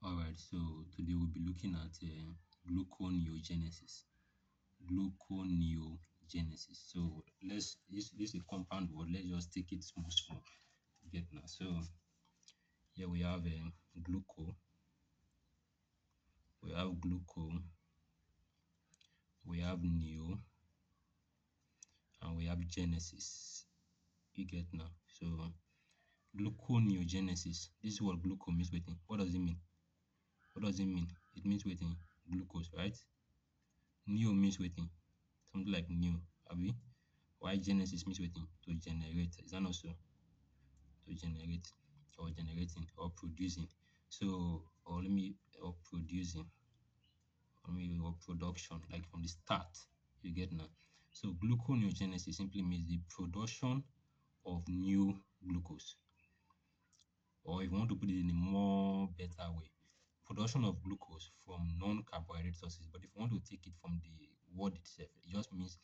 All right, so today we'll be looking at gluconeogenesis. Gluconeogenesis. So this is a compound word. Let's just take it small, small. Get now. So here we have gluco. We have gluco. We have neo, and we have genesis. You get now. So gluconeogenesis. This is what gluco means. Waiting. What does it mean? What does it mean? It means waiting. Glucose, right? Neo means waiting. Something like new. Abi? Why genesis means waiting? To generate. Is that not so? To generate or generating or producing. So or let me or producing or maybe or production, like from the start. You get now. So gluconeogenesis simply means the production of new glucose. Or if you want to put it in a more better way, production of glucose from non-carbohydrate sources. But if you want to take it from the word itself, it just means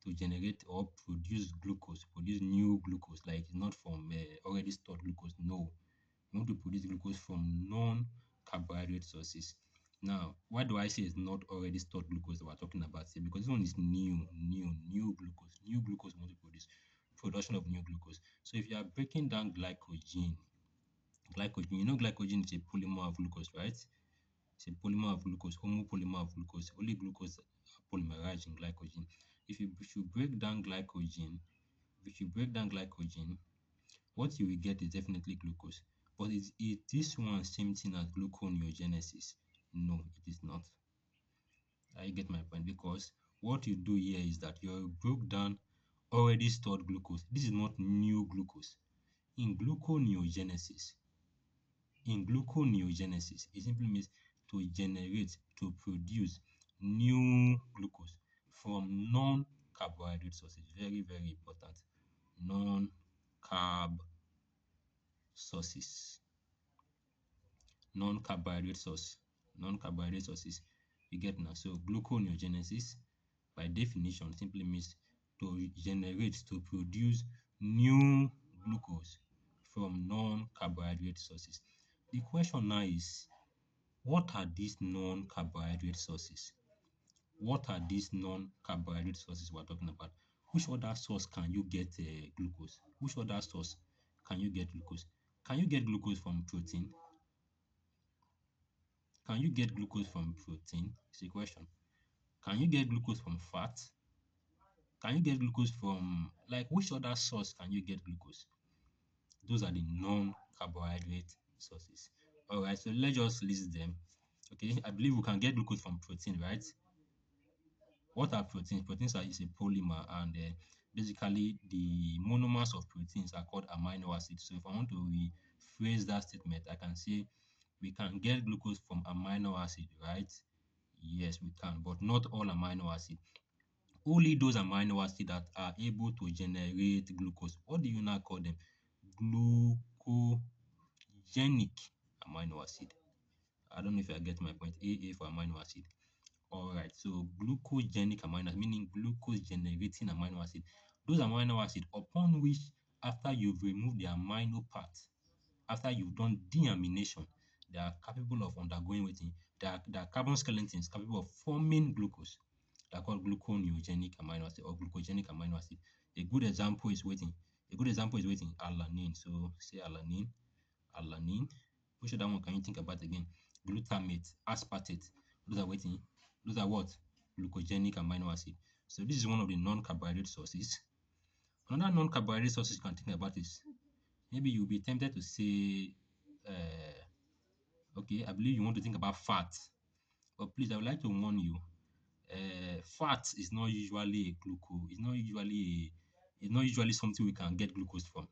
to generate or produce glucose, produce new glucose, like it's not from already stored glucose. No, you want to produce glucose from non-carbohydrate sources. Now, why do I say it's not already stored glucose that we're talking about here? Because this one is new glucose. New glucose we want to produce, production of new glucose. So if you are breaking down glycogen, glycogen is a polymer of glucose, right? It's a polymer of glucose, homopolymer of glucose. Only glucose are polymerized in glycogen. If you break down glycogen, if you break down glycogen, what you will get is definitely glucose. But is this one same thing as gluconeogenesis? No, it is not. I get my point because what you do here is that you broke down already stored glucose. This is not new glucose. In gluconeogenesis, it simply means to generate, to produce new glucose from non-carbohydrate sources. Very, very important. Non-carb sources. Non-carbohydrate source. Non-carbohydrate sources. You get now. So gluconeogenesis, by definition, simply means to generate, to produce new glucose from non-carbohydrate sources. The question now is, what are these non-carbohydrate sources? What are these non-carbohydrate sources we're talking about? Which other source can you get glucose? Which other source can you get glucose? Can you get glucose from protein? Can you get glucose from protein? It's a question. Can you get glucose from fat? Can you get glucose from, like, which other source can you get glucose? Those are the non-carbohydrate sources. All right, so let's just list them. Okay, I believe we can get glucose from protein, right? What are proteins? Proteins is a polymer, and basically the monomers of proteins are called amino acids. So if I want to rephrase that statement, I can say we can get glucose from amino acid, right? Yes, we can, but not all amino acid. Only those amino acids that are able to generate glucose. What do you now call them? Glucogenic amino acid. I don't know if I get my point. AA for amino acid. All right. So glucogenic amino acid, meaning glucose generating amino acid. Those amino acid upon which, after you've removed the amino part, after you've done deamination, they are capable of undergoing waiting. They are carbon skeletons capable of forming glucose. They are called gluconeogenic amino acid or glucogenic amino acid. A good example is waiting. A good example is waiting alanine. So say alanine. Which other one can you think about again? Glutamate, aspartate. Those are waiting. Those are what? Glucogenic amino acid. So this is one of the non-carbohydrate sources. Another non-carbohydrate sources you can think about is maybe you'll be tempted to say, okay, I believe you want to think about fat. But please, I would like to warn you, fat is not usually a glucose. It's not usually something we can get glucose from.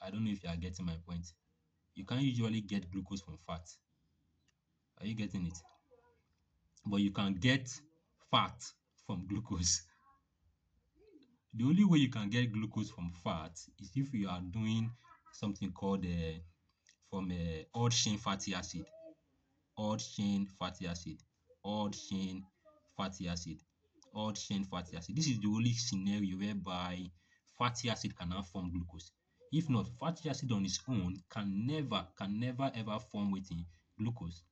I don't know if you are getting my point. You can't usually get glucose from fat. Are you getting it? But you can get fat from glucose. The only way you can get glucose from fat is if you are doing something called from odd chain fatty acid. Odd chain fatty acid. Odd chain fatty acid. Odd chain fatty acid. This is the only scenario whereby fatty acid cannot form glucose. If not, fatty acid on its own can never ever form wetin? Glucose.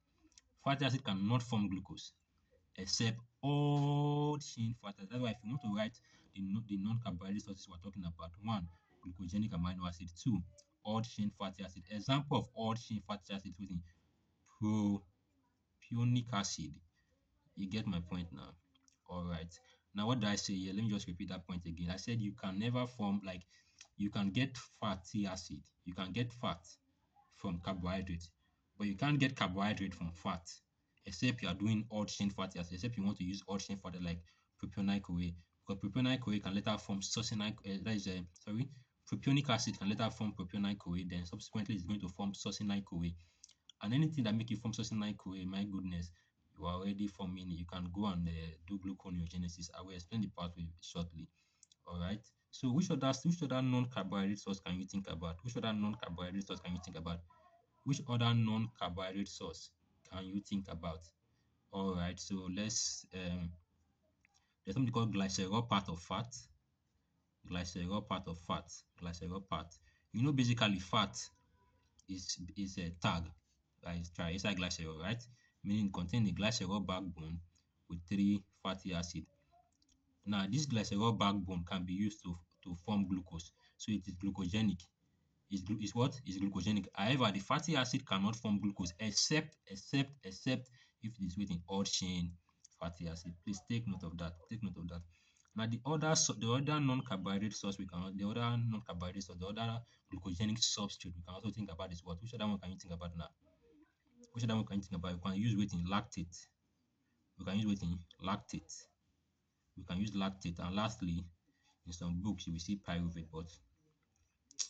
Fatty acid cannot form glucose except odd chain fatty acid. That's why if you want to write the non-carbohydrate sources we're talking about, one, glucogenic amino acid, two, odd chain fatty acid. Example of odd chain fatty acid is wetin? Propionic acid. You get my point now? All right. Now, what did I say here? Let me just repeat that point again. I said you can never form, like, you can get fatty acid. You can get fat from carbohydrate, but you can't get carbohydrate from fat, except you are doing odd chain fatty acid, except you want to use odd chain fatty like propionic CoA. Because propionic CoA can later form succinate, propionic acid can later form propionic CoA, then subsequently it's going to form succinate CoA. And anything that make you form succinate CoA, my goodness, you are already forming. You can go and do gluconeogenesis. I will explain the pathway shortly. All right. So which other non-carbohydrate source can you think about? Which other non-carbohydrate source can you think about? Which other non-carbohydrate source can you think about? All right. So there's something called glycerol part of fat. Glycerol part of fat. Glycerol part. Basically fat is a tag that is triglycerol, right? Meaning it contains a glycerol backbone with three fatty acid. Now, this glycerol backbone can be used to form glucose. So it is glucogenic. Is what? Is glucogenic. However, the fatty acid cannot form glucose except if it is with an odd chain fatty acid. Please take note of that. Take note of that. Now, the other non-carbohydrate source the other glucogenic substrate we can also think about is what? Which other one can you think about now? Which other one can you think about? You can use waiting lactate. We can use waiting lactate. We can use lactate. And lastly, in some books you will see pyruvate, but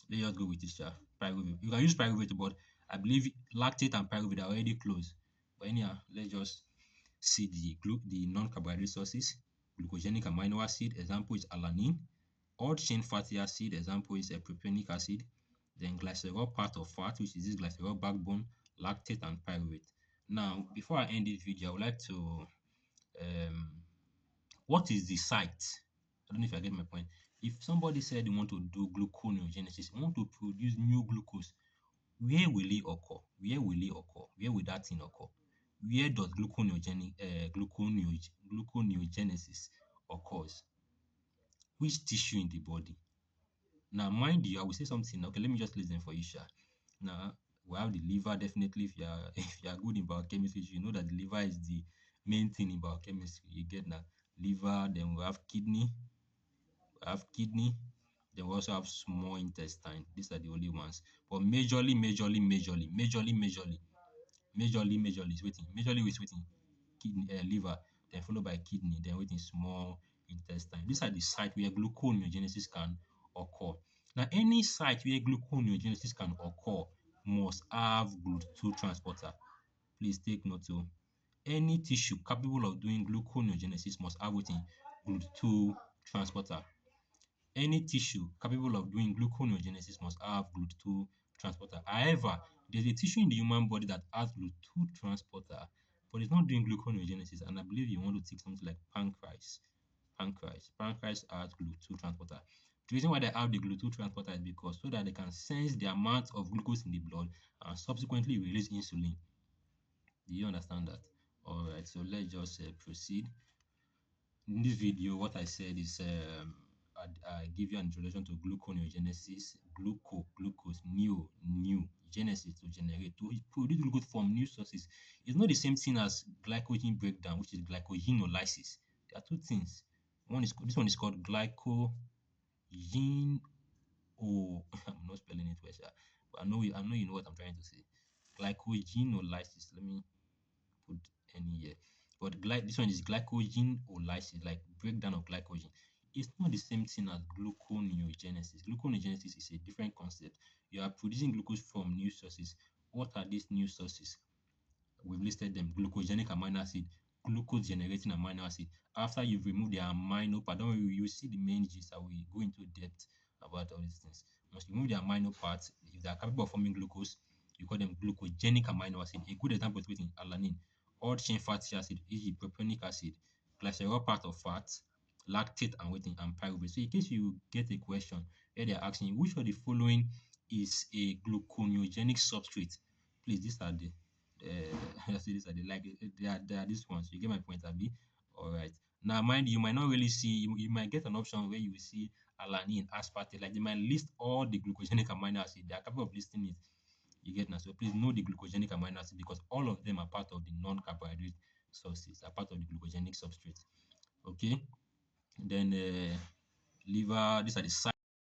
let's just go with this, pyruvate. You can use pyruvate, but I believe lactate and pyruvate are already close. But anyhow, let's just see the non-carbohydrate sources. Glucogenic amino acid, example is alanine. Odd chain fatty acid, example is a propionic acid. Then glycerol part of fat, which is this glycerol backbone, lactate and pyruvate. Now, before I end this video, I would like to um, what is the site? I don't know if I get my point. If somebody said they want to do gluconeogenesis, want to produce new glucose, where will it occur? Where will it occur? Where will that thing occur? Where does gluconeogenesis occurs? Which tissue in the body? Now, mind you, I will say something. Okay, let me just listen for you, Sha. Now, we have the liver. Definitely, if you are if you are good in biochemistry, you know that the liver is the main thing in biochemistry. You get that liver. Then we have kidney. Then we also have small intestine. These are the only ones. But majorly is waiting. Majorly is waiting. Kidney, liver, then followed by kidney, then waiting small intestine. These are the sites where gluconeogenesis can occur. Now, any site where gluconeogenesis can occur must have GLUT2 transporter. Please take note. So, any tissue capable of doing gluconeogenesis must have waiting GLUT2 transporter. Any tissue capable of doing gluconeogenesis must have GLUT2 transporter. However, there's a tissue in the human body that has GLUT2 transporter, but it's not doing gluconeogenesis. And I believe you want to take something like pancreas. Pancreas has GLUT2 transporter. The reason why they have the GLUT2 transporter is because so that they can sense the amount of glucose in the blood and subsequently release insulin. Do you understand that? All right, so let's just proceed. In this video, what I said is I give you an introduction to gluconeogenesis, glucose, new, genesis to generate, to produce glucose from new sources. It's not the same thing as glycogen breakdown, which is glycogenolysis. There are two things. This one is called glycogen. I'm not spelling it well, sha, but I know you know what I'm trying to say. Glycogenolysis. Let me put any here. But this one is glycogenolysis, like breakdown of glycogen. It's not the same thing as gluconeogenesis. Gluconeogenesis is a different concept. You are producing glucose from new sources. What are these new sources? We've listed them: glucogenic amino acid, glucose generating amino acid. After you've removed the amino part, don't worry, you see the main gist. I will go into depth about all these things. Once you remove the amino parts, if they are capable of forming glucose, you call them glucogenic amino acid. A good example is within alanine, odd chain fatty acid, e.g., propionic acid, glycerol part of fat, lactate, and waiting and pyruvate. So in case you get a question, where they're asking which of the following is a gluconeogenic substrate. Please, these are the these are the like they are these ones. You get my point, Abi? All right. Now, mind you might not really see. You might get an option where you will see alanine, aspartate. Like they might list all the glucogenic amino acids. They are capable of listing it. You get now. So please know the glucogenic amino acid because all of them are part of the non-carbohydrate sources, are part of the glucogenic substrate. Okay. Then liver. These are the